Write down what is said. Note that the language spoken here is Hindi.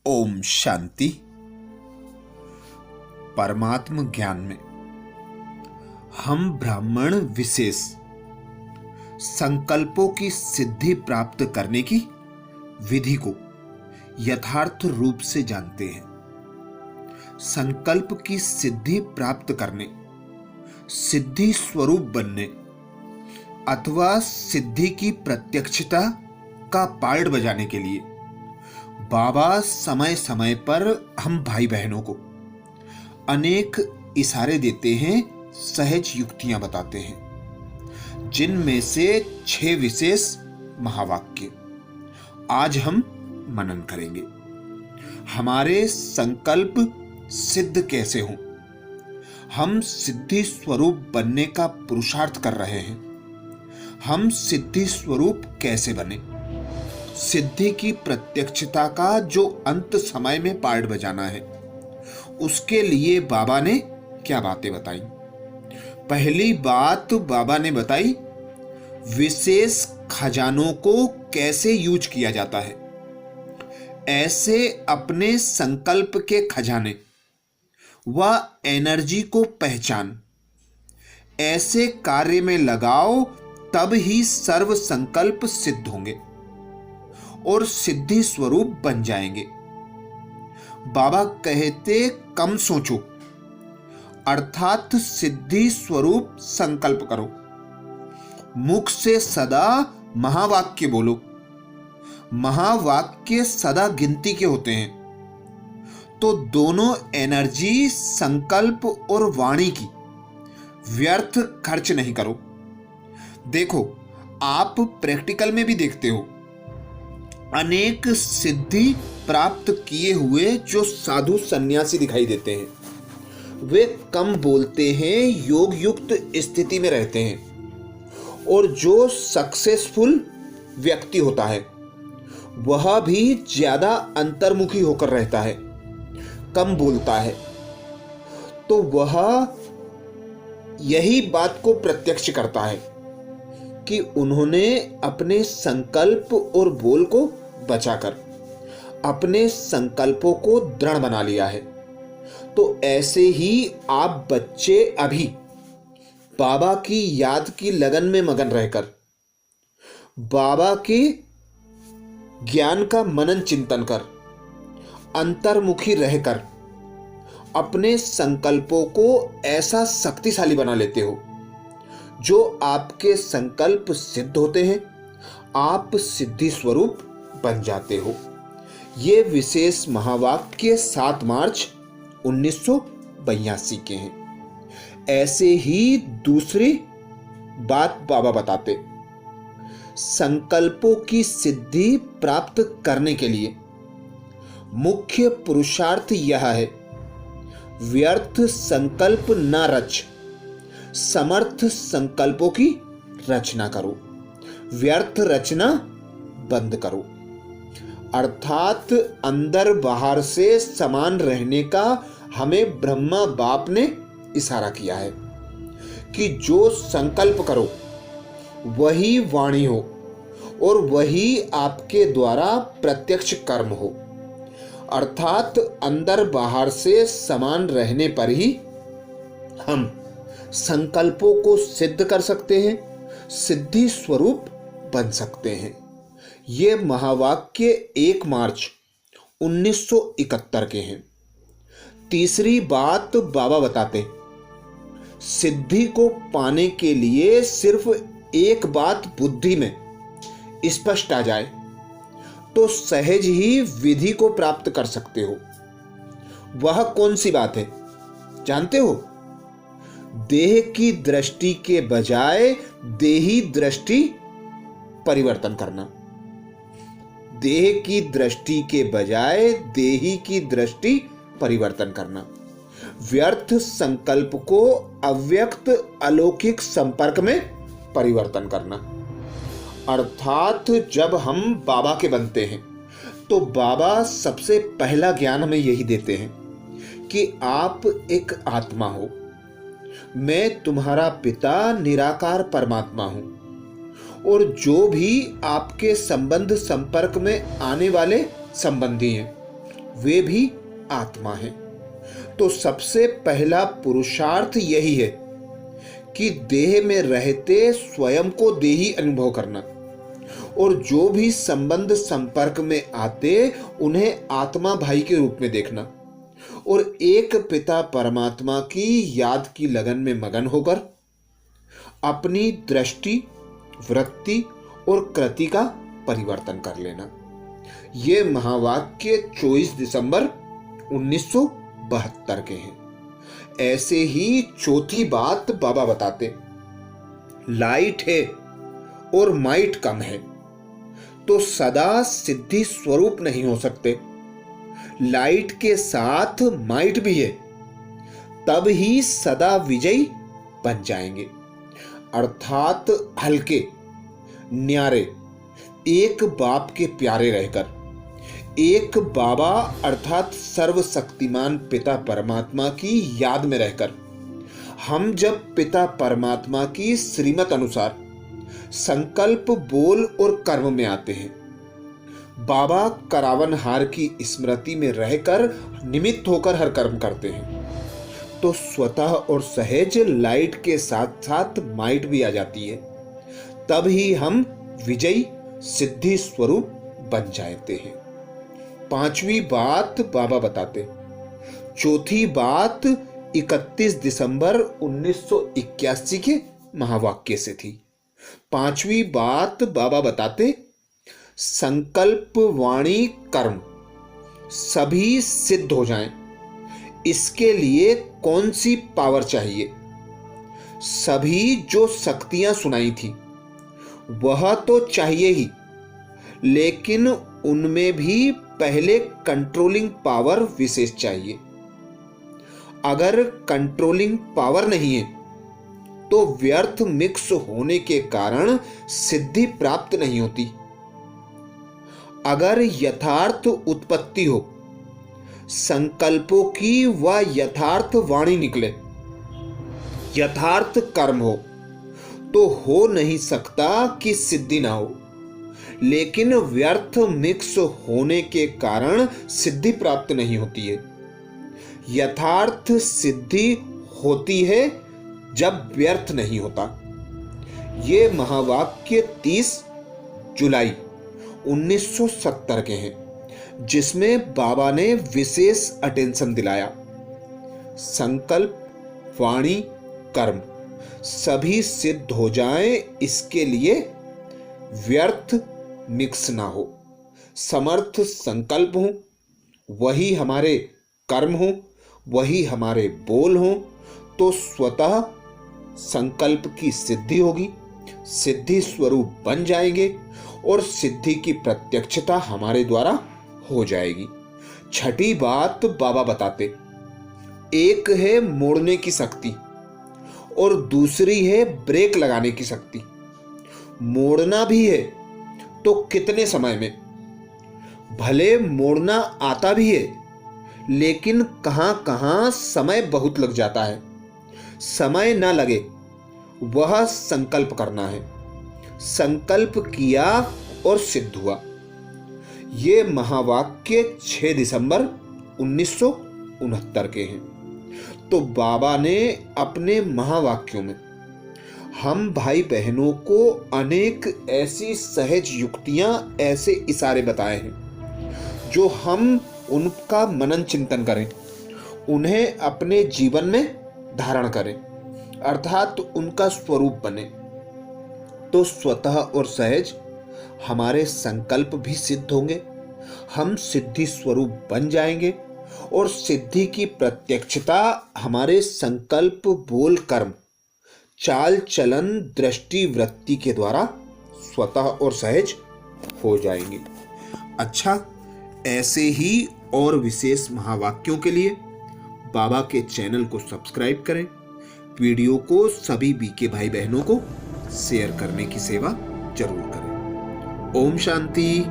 ओम शांति। परमात्म ज्ञान में हम ब्राह्मण विशेष संकल्पों की सिद्धि प्राप्त करने की विधि को यथार्थ रूप से जानते हैं। संकल्प की सिद्धि प्राप्त करने, सिद्धि स्वरूप बनने अथवा सिद्धि की प्रत्यक्षता का पार्ट बजाने के लिए बाबा समय समय पर हम भाई बहनों को अनेक इशारे देते हैं, सहज युक्तियां बताते हैं, जिनमें से 6 विशेष महावाक्य आज हम मनन करेंगे। हमारे संकल्प सिद्ध कैसे हों, हम सिद्धि स्वरूप बनने का पुरुषार्थ कर रहे हैं। हम सिद्धि स्वरूप कैसे बने, सिद्धि की प्रत्यक्षता का जो अंत समय में पार्ट बजाना है, उसके लिए बाबा ने क्या बातें बताई। पहली बात बाबा ने बताई, विशेष खजानों को कैसे यूज किया जाता है। ऐसे अपने संकल्प के खजाने व एनर्जी को पहचान, ऐसे कार्य में लगाओ, तब ही सर्व संकल्प सिद्ध होंगे और सिद्धि स्वरूप बन जाएंगे। बाबा कहते कम सोचो, अर्थात सिद्धि स्वरूप संकल्प करो। मुख से सदा महावाक्य बोलो। महावाक्य सदा गिनती के होते हैं, तो दोनों एनर्जी संकल्प और वाणी की व्यर्थ खर्च नहीं करो। देखो, आप प्रैक्टिकल में भी देखते हो, अनेक सिद्धि प्राप्त किए हुए जो साधु सन्यासी दिखाई देते हैं, वे कम बोलते हैं, योग युक्त स्थिति में रहते हैं। और जो सक्सेसफुल व्यक्ति होता है वह भी ज्यादा अंतर्मुखी होकर रहता है, कम बोलता है। तो वह यही बात को प्रत्यक्ष करता है कि उन्होंने अपने संकल्प और बोल को बचाकर अपने संकल्पों को दृढ़ बना लिया है। तो ऐसे ही आप बच्चे अभी बाबा की याद की लगन में मगन रहकर, बाबा के ज्ञान का मनन चिंतन कर, अंतर्मुखी रहकर अपने संकल्पों को ऐसा शक्तिशाली बना लेते हो, जो आपके संकल्प सिद्ध होते हैं, आप सिद्धि स्वरूप बन जाते हो। ये विशेष महावाक्य 7 मार्च 1982 के हैं। ऐसे ही दूसरी बात बाबा बताते, संकल्पों की सिद्धि प्राप्त करने के लिए मुख्य पुरुषार्थ यह है, व्यर्थ संकल्प न रच, समर्थ संकल्पों की रचना करो। व्यर्थ रचना बंद करो। अर्थात अंदर बाहर से समान रहने का हमें ब्रह्मा बाप ने इशारा किया है कि जो संकल्प करो वही वाणी हो और वही आपके द्वारा प्रत्यक्ष कर्म हो। अर्थात अंदर बाहर से समान रहने पर ही हम संकल्पों को सिद्ध कर सकते हैं, सिद्धि स्वरूप बन सकते हैं। ये महावाक्य 1 मार्च 1971 के हैं। तीसरी बात बाबा बताते, सिद्धि को पाने के लिए सिर्फ एक बात बुद्धि में स्पष्ट आ जाए तो सहज ही विधि को प्राप्त कर सकते हो। वह कौन सी बात है जानते हो? देह की दृष्टि के बजाय देही दृष्टि परिवर्तन करना। देह की दृष्टि के बजाय देही की दृष्टि परिवर्तन करना। व्यर्थ संकल्प को अव्यक्त अलौकिक संपर्क में परिवर्तन करना। अर्थात जब हम बाबा के बनते हैं तो बाबा सबसे पहला ज्ञान हमें यही देते हैं कि आप एक आत्मा हो, मैं तुम्हारा पिता निराकार परमात्मा हूं, और जो भी आपके संबंध संपर्क में आने वाले संबंधी हैं वे भी आत्मा हैं। तो सबसे पहला पुरुषार्थ यही है कि देह में रहते स्वयं को देही अनुभव करना, और जो भी संबंध संपर्क में आते उन्हें आत्मा भाई के रूप में देखना, और एक पिता परमात्मा की याद की लगन में मगन होकर अपनी दृष्टि, वृत्ति और कृति का परिवर्तन कर लेना। ये महावाक्य 24 दिसंबर 1972 के हैं। ऐसे ही चौथी बात बाबा बताते, लाइट है और माइट कम है तो सदा सिद्धि स्वरूप नहीं हो सकते। लाइट के साथ माइट भी है, तब ही सदा विजयी बन जाएंगे। अर्थात हल्के न्यारे, एक बाप के प्यारे रहकर, एक बाबा अर्थात सर्वशक्तिमान पिता परमात्मा की याद में रहकर, हम जब पिता परमात्मा की श्रीमत अनुसार संकल्प, बोल और कर्म में आते हैं, बाबा करावनहार की स्मृति में रहकर निमित्त होकर हर कर्म करते हैं, तो स्वतः और सहज लाइट के साथ साथ माइट भी आ जाती है। तब ही हम विजयी सिद्धि स्वरूप बन जाते हैं। पांचवी बात बाबा बताते, चौथी बात 31 दिसंबर 1981 के महावाक्य से थी। पांचवी बात बाबा बताते, संकल्प, वाणी, कर्म सभी सिद्ध हो जाएं, इसके लिए कौन सी पावर चाहिए? सभी जो शक्तियां सुनाई थी वह तो चाहिए ही, लेकिन उनमें भी पहले कंट्रोलिंग पावर विशेष चाहिए। अगर कंट्रोलिंग पावर नहीं है तो व्यर्थ मिक्स होने के कारण सिद्धि प्राप्त नहीं होती। अगर यथार्थ उत्पत्ति हो, संकल्पों की व यथार्थ वाणी निकले, यथार्थ कर्म हो, तो हो नहीं सकता कि सिद्धि ना हो। लेकिन व्यर्थ मिक्स होने के कारण सिद्धि प्राप्त नहीं होती है। यथार्थ सिद्धि होती है जब व्यर्थ नहीं होता। ये महावाक्य 30 जुलाई 1970 के हैं, जिसमें बाबा ने विशेष अटेंशन दिलाया। संकल्प, वाणी, कर्म सभी सिद्ध हो जाएं, इसके लिए व्यर्थ मिक्स ना हो। समर्थ संकल्प हो, वही हमारे कर्म हो, वही हमारे बोल हो, तो स्वतः संकल्प की सिद्धि होगी, सिद्धि स्वरूप बन जाएंगे और सिद्धि की प्रत्यक्षता हमारे द्वारा हो जाएगी। छठी बात बाबा बताते, एक है मोड़ने की शक्ति और दूसरी है ब्रेक लगाने की शक्ति। मोड़ना भी है तो कितने समय में? भले मोड़ना आता भी है, लेकिन कहां कहां समय बहुत लग जाता है। समय ना लगे वह संकल्प करना है। संकल्प किया और सिद्ध हुआ। ये महावाक्य 6 दिसंबर 1969 के हैं। तो बाबा ने अपने महावाक्यों में हम भाई बहनों को अनेक ऐसी सहज युक्तियां, ऐसे इशारे बताए हैं जो हम उनका मनन चिंतन करें, उन्हें अपने जीवन में धारण करें, अर्थात उनका स्वरूप बने, तो स्वतः और सहज हमारे संकल्प भी सिद्ध होंगे, हम सिद्धि स्वरूप बन जाएंगे और सिद्धि की प्रत्यक्षता हमारे संकल्प, बोल, कर्म, चाल चलन, दृष्टि, वृत्ति के द्वारा स्वतः और सहज हो जाएंगे। अच्छा, ऐसे ही और विशेष महावाक्यों के लिए बाबा के चैनल को सब्सक्राइब करें, वीडियो को सभी बीके भाई बहनों को शेयर करने की सेवा जरूर करें। ओम शांति।